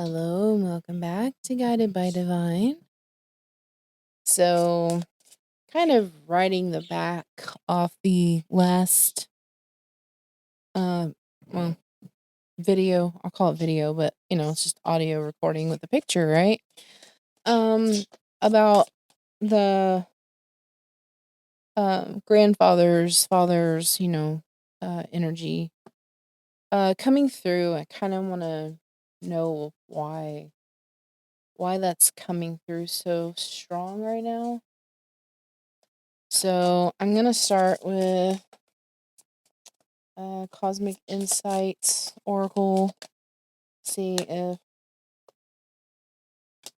Hello, and welcome back to Guided by Divine. So, kind of riding the back off the last, uh, well, video. I'll call it video, but it's just audio recording with the picture, right? Um, about the grandfather's father's, energy coming through. I kind of want to know why that's coming through so strong right now. So I'm gonna start with Cosmic Insights Oracle. See if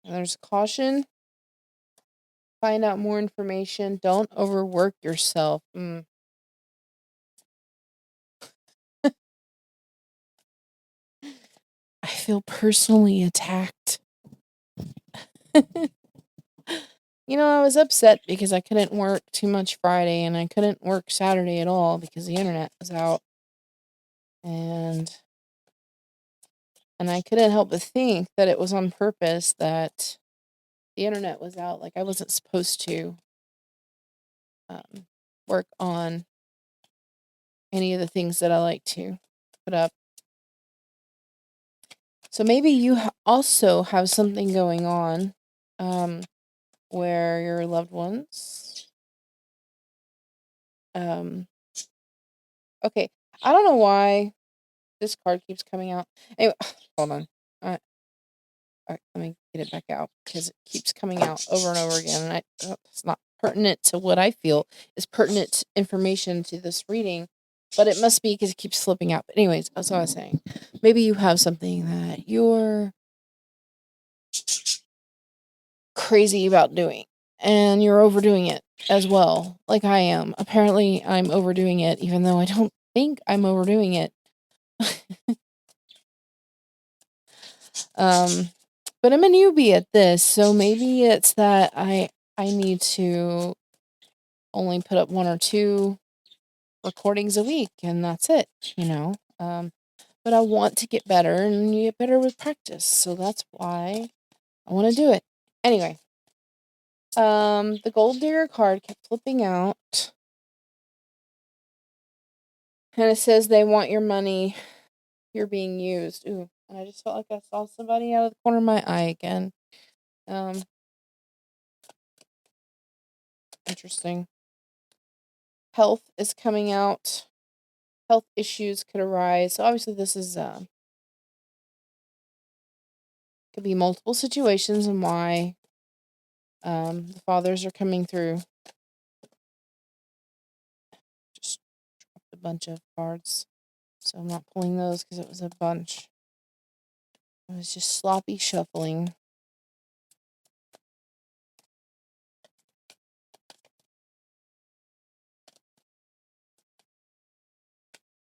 there's caution. Find out more information. Don't overwork yourself. I feel personally attacked. I was upset because I couldn't work too much Friday and I couldn't work Saturday at all because the internet was out. And I couldn't help but think that it was on purpose that the internet was out. Like I wasn't supposed to work on any of the things that I like to put up. So maybe you also have something going on where your loved ones. Okay, I don't know why this card keeps coming out. Anyway, hold on. All right, let me get it back out because it keeps coming out over and over again. And it's not pertinent to what I feel is pertinent information to this reading, but it must be because it keeps slipping out. But anyways, that's what I was saying. Maybe you have something that you're crazy about doing and you're overdoing it as well, like I am. Apparently, I'm overdoing it, even though I don't think I'm overdoing it. But I'm a newbie at this, so maybe it's that I need to only put up 1 or 2 recordings a week, and that's it, But I want to get better, and you get better with practice, so that's why I want to do it. Anyway, the Gold Digger card kept flipping out, and it says they want your money. You're being used. Ooh, and I just felt like I saw somebody out of the corner of my eye again. Interesting. Health is coming out. Health issues could arise. So obviously this is could be multiple situations and why the fathers are coming through. Just dropped a bunch of cards. So I'm not pulling those because it was a bunch. It was just sloppy shuffling.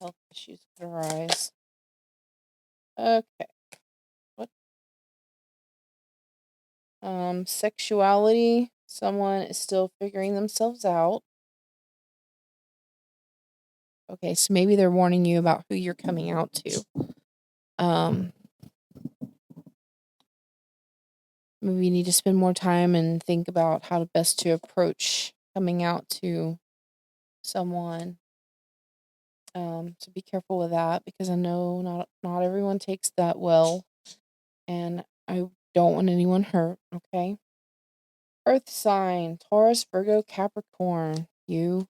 Health issues could arise. Okay. What? Sexuality. Someone is still figuring themselves out. Okay, so maybe they're warning you about who you're coming out to. Maybe you need to spend more time and think about how best to approach coming out to someone. So be careful with that because I know not everyone takes that well, and I don't want anyone hurt. Okay. Earth sign: Taurus, Virgo, Capricorn. You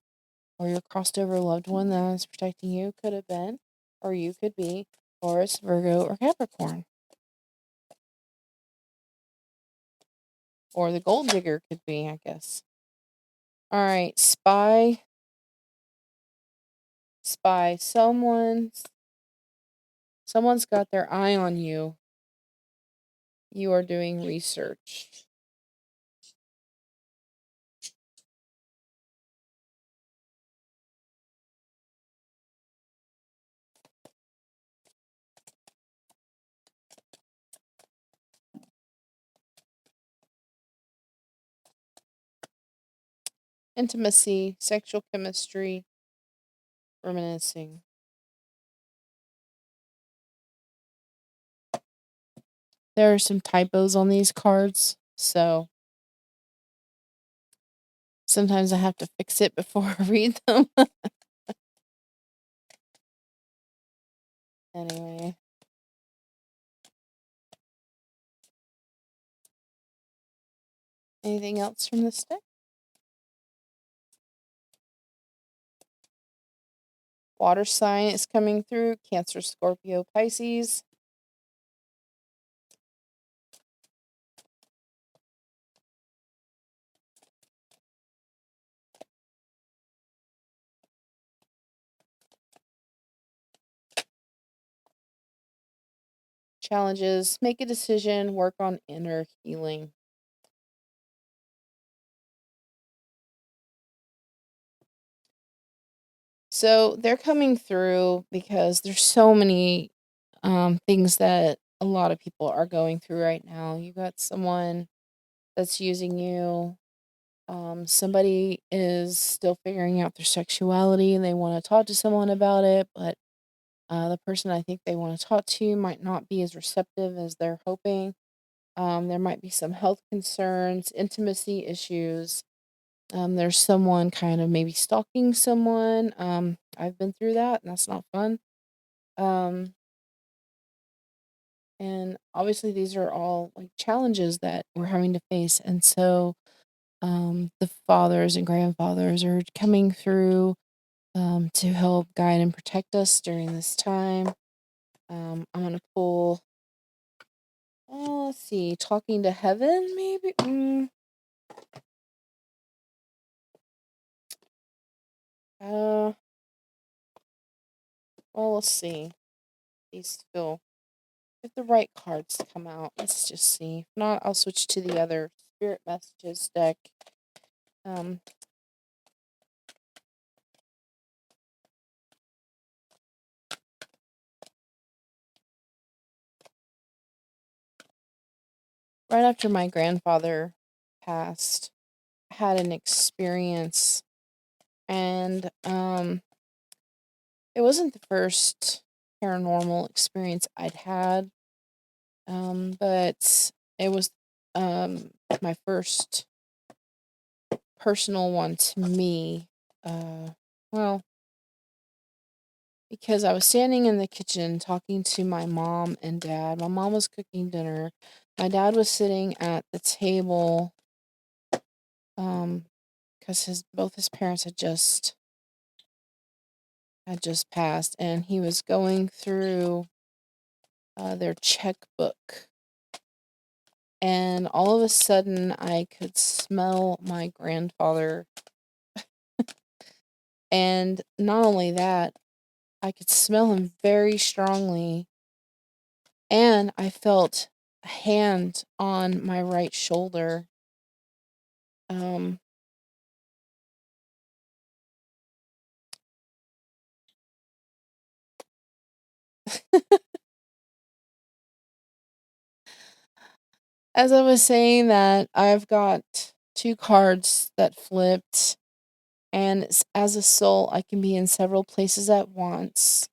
or your crossed over loved one that is protecting you could have been, or you could be Taurus, Virgo, or Capricorn. Or the gold digger could be, I guess. All right, spy. Someone's got their eye on you. You are doing research. Intimacy, sexual chemistry, reminiscing. There are some typos on these cards, so sometimes I have to fix it before I read them. Anyway. Anything else from this deck? Water sign is coming through. Cancer, Scorpio, Pisces. Challenges, make a decision, work on inner healing. So they're coming through because there's so many things that a lot of people are going through right now. You got someone that's using you. Somebody is still figuring out their sexuality and they want to talk to someone about it, but the person I think they want to talk to might not be as receptive as they're hoping. There might be some health concerns, intimacy issues. There's someone kind of maybe stalking someone. I've been through that, and that's not fun. Um, and obviously, these are all like challenges that we're having to face. And so, the fathers and grandfathers are coming through to help guide and protect us during this time. I'm going to pull, let's see, talking to heaven, maybe? Well, let's see. These feel if the right cards come out. Let's just see. If not, I'll switch to the other Spirit Messages deck. Um, right after my grandfather passed, I had an experience, and it wasn't the first paranormal experience I'd had, but it was my first personal one to me. Well, because I was standing in the kitchen talking to my mom and dad. My mom was cooking dinner. My dad was sitting at the table because both his parents had just passed, and he was going through their checkbook. And all of a sudden, I could smell my grandfather. And not only that, I could smell him very strongly. And I felt a hand on my right shoulder. Um, as I was saying that, I've got two cards that flipped. And as a soul, I can be in several places at once.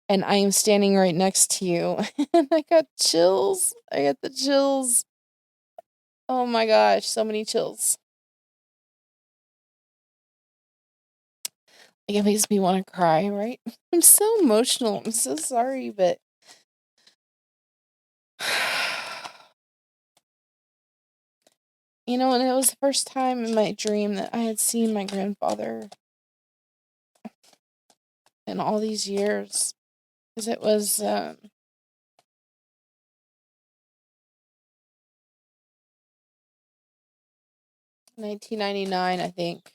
And I am standing right next to you. And I got chills. I got the chills. Oh my gosh, so many chills. Like, it makes me want to cry, right? I'm so emotional. I'm so sorry, but and it was the first time in my dream that I had seen my grandfather in all these years. Because it was 1999, I think.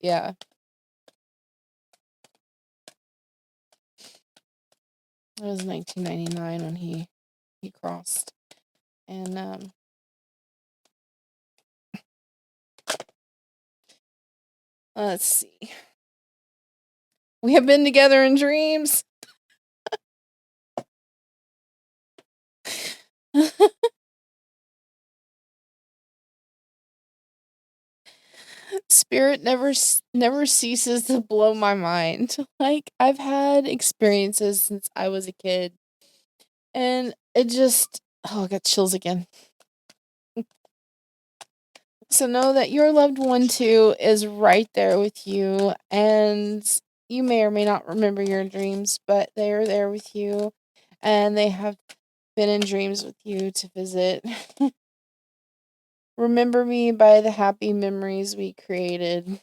Yeah, it was 1999 when he crossed. And let's see. We have been together in dreams. Spirit never ceases to blow my mind. Like, I've had experiences since I was a kid, And it just, oh, I got chills again. So know that your loved one too is right there with you, and you may or may not remember your dreams, but they're there with you, and they have been in dreams with you to visit. Remember me by the happy memories we created.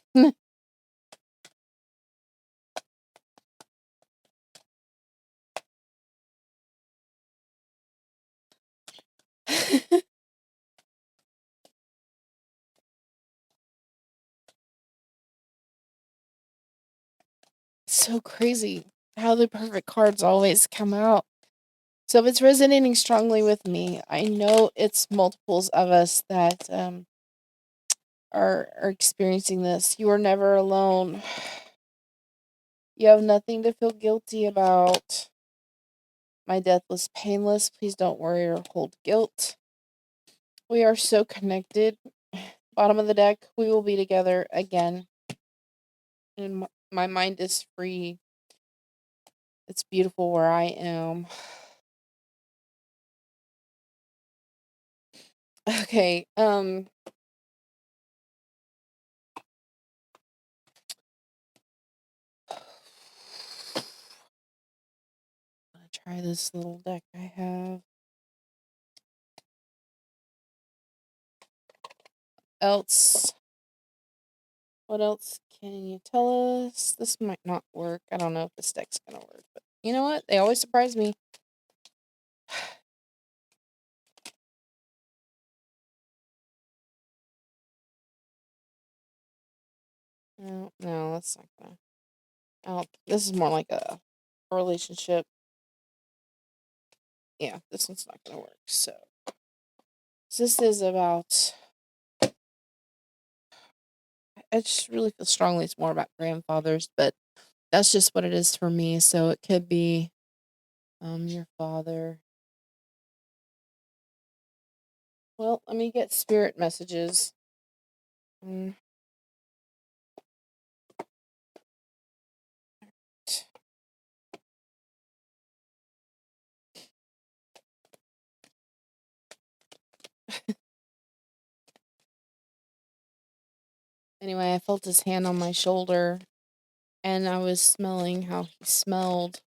So crazy how the perfect cards always come out. So if it's resonating strongly with me, I know it's multiples of us that are experiencing this. You are never alone. You have nothing to feel guilty about. My death was painless. Please don't worry or hold guilt. We are so connected. Bottom of the deck, we will be together again. And my mind is free. It's beautiful where I am. Okay, I'm gonna try this little deck I have. Else, what else can you tell us? This might not work. I don't know if this deck's gonna work, but you know what? They always surprise me. No, no, that's not gonna. Oh, this is more like a relationship. Yeah, this one's not gonna work. So this is about. I just really feel strongly it's more about grandfathers, but that's just what it is for me. So it could be your father. Well, let me get spirit messages. Mm, Anyway, I felt his hand on my shoulder, and I was smelling how he smelled.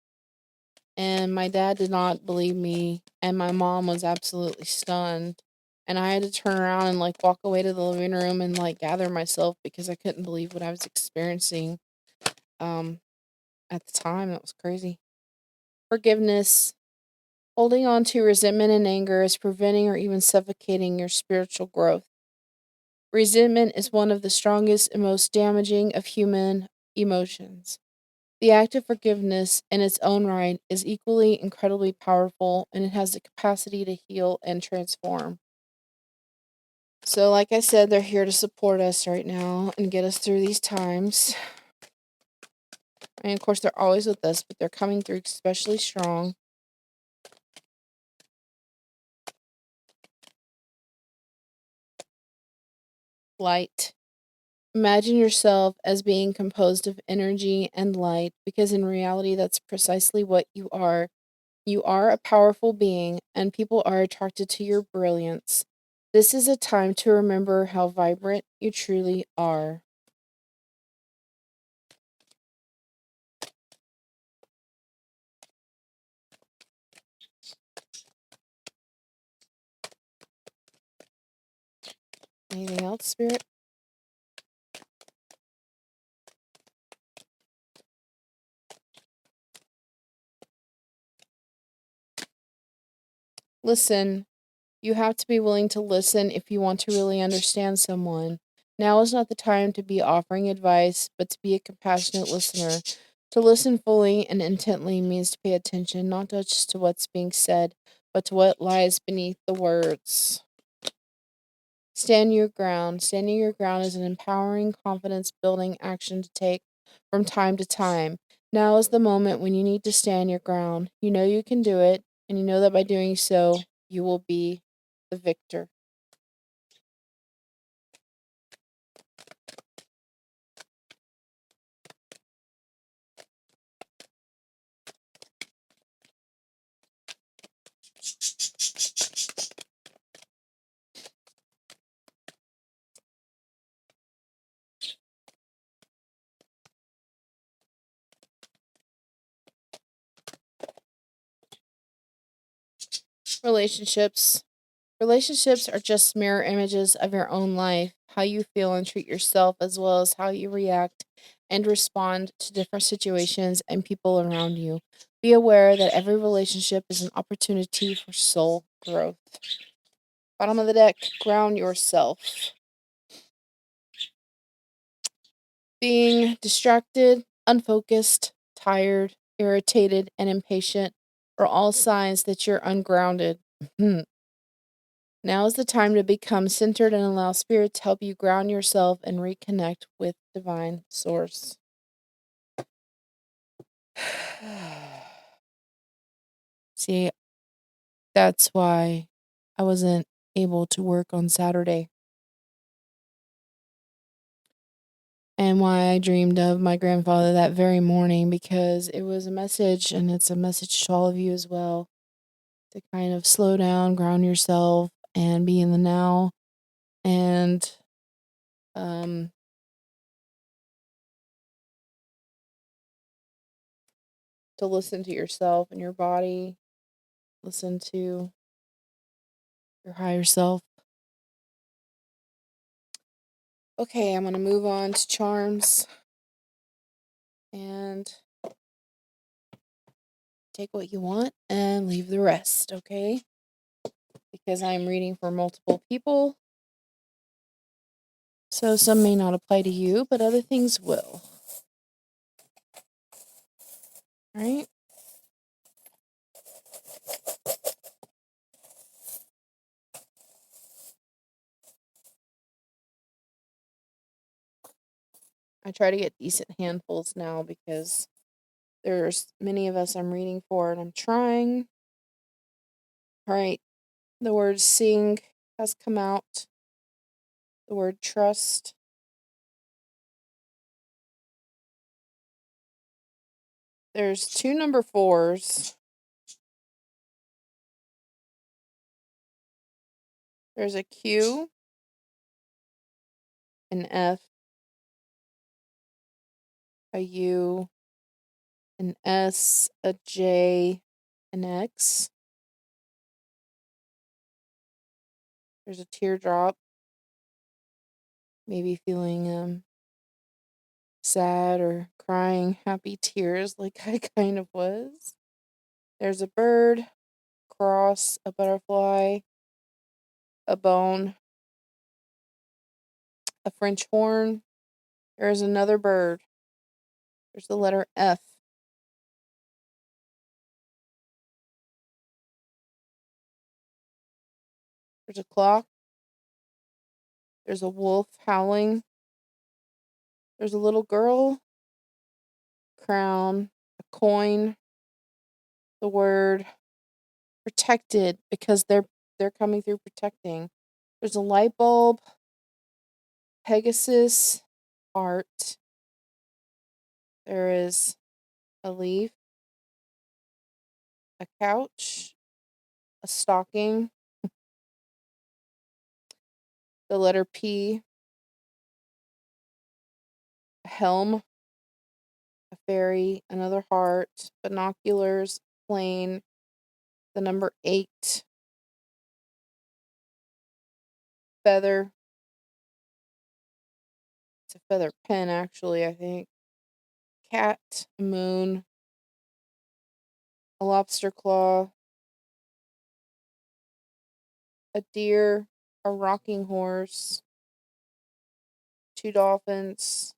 And my dad did not believe me, and my mom was absolutely stunned. And I had to turn around and like walk away to the living room and like gather myself because I couldn't believe what I was experiencing um at the time. That was crazy. Forgiveness. Holding on to resentment and anger is preventing or even suffocating your spiritual growth. Resentment is one of the strongest and most damaging of human emotions. The act of forgiveness in its own right is equally incredibly powerful, and it has the capacity to heal and transform. So, like I said, they're here to support us right now and get us through these times. And of course, they're always with us, but they're coming through especially strong. Light. Imagine yourself as being composed of energy and light, because in reality, that's precisely what you are. You are a powerful being, and people are attracted to your brilliance. This is a time to remember how vibrant you truly are. Anything else, Spirit? Listen. You have to be willing to listen if you want to really understand someone. Now is not the time to be offering advice, but to be a compassionate listener. To listen fully and intently means to pay attention, not just to what's being said, but to what lies beneath the words. Stand your ground. Standing your ground is an empowering, confidence building action to take from time to time. Now is the moment when you need to stand your ground. You know you can do it, and you know that by doing so, you will be the victor. Relationships. Relationships are just mirror images of your own life, how you feel and treat yourself, as well as how you react and respond to different situations and people around you. Be aware that every relationship is an opportunity for soul growth. Bottom of the deck, ground yourself. Being distracted, unfocused, tired, irritated, and impatient are all signs that you're ungrounded. Now is the time to become centered and allow Spirit to help you ground yourself and reconnect with Divine Source. See, that's why I wasn't able to work on Saturday, and why I dreamed of my grandfather that very morning, because it was a message, and it's a message to all of you as well, to kind of slow down, ground yourself, and be in the now, and um, to listen to yourself and your body, listen to your higher self. Okay, I'm going to move on to charms and take what you want and leave the rest, okay? Because I'm reading for multiple people. So some may not apply to you, but other things will. All right? I try to get decent handfuls now because there's many of us I'm reading for, and I'm trying. All right. The word sing has come out. The word trust. There's two number 4s. There's a Q, an F, a U, an S, a J, an X. There's a teardrop. Maybe feeling sad or crying happy tears like I kind of was. There's a bird, cross, a butterfly, a bone, a French horn. There's another bird. There's the letter F. There's a clock. There's a wolf howling. There's a little girl, crown, a coin, the word protected, because they're coming through protecting. There's a light bulb, Pegasus, heart. There is a leaf, a couch, a stocking, the letter P, a helm, a fairy, another heart, binoculars, plane, the number 8, feather. It's a feather pen, actually, I think. Cat, a moon, a lobster claw, a deer, a rocking horse, 2 dolphins,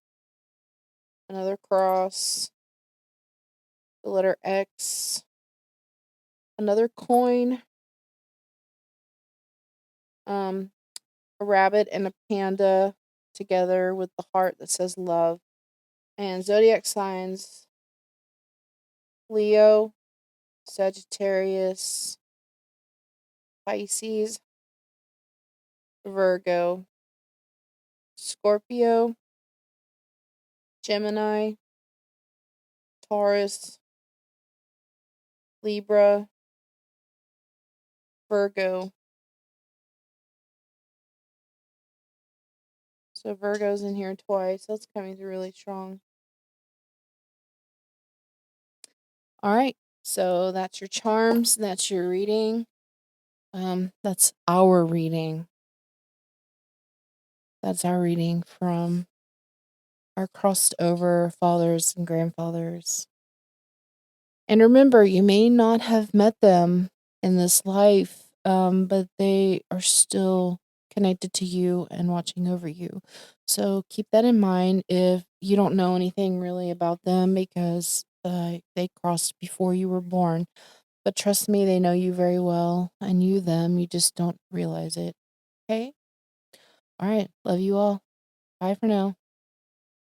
another cross, the letter X, another coin, um, a rabbit and a panda together with the heart that says love. And zodiac signs: Leo, Sagittarius, Pisces, Virgo, Scorpio, Gemini, Taurus, Libra, Virgo. So Virgo's in here twice. That's coming through really strong. All right. So that's your charms. That's your reading. That's our reading. That's our reading from our crossed over fathers and grandfathers. And remember, you may not have met them in this life, but they are still connected to you and watching over you. So keep that in mind if you don't know anything really about them because they crossed before you were born. But trust me, they know you very well and you them. You just don't realize it. Okay? All right. Love you all. Bye for now.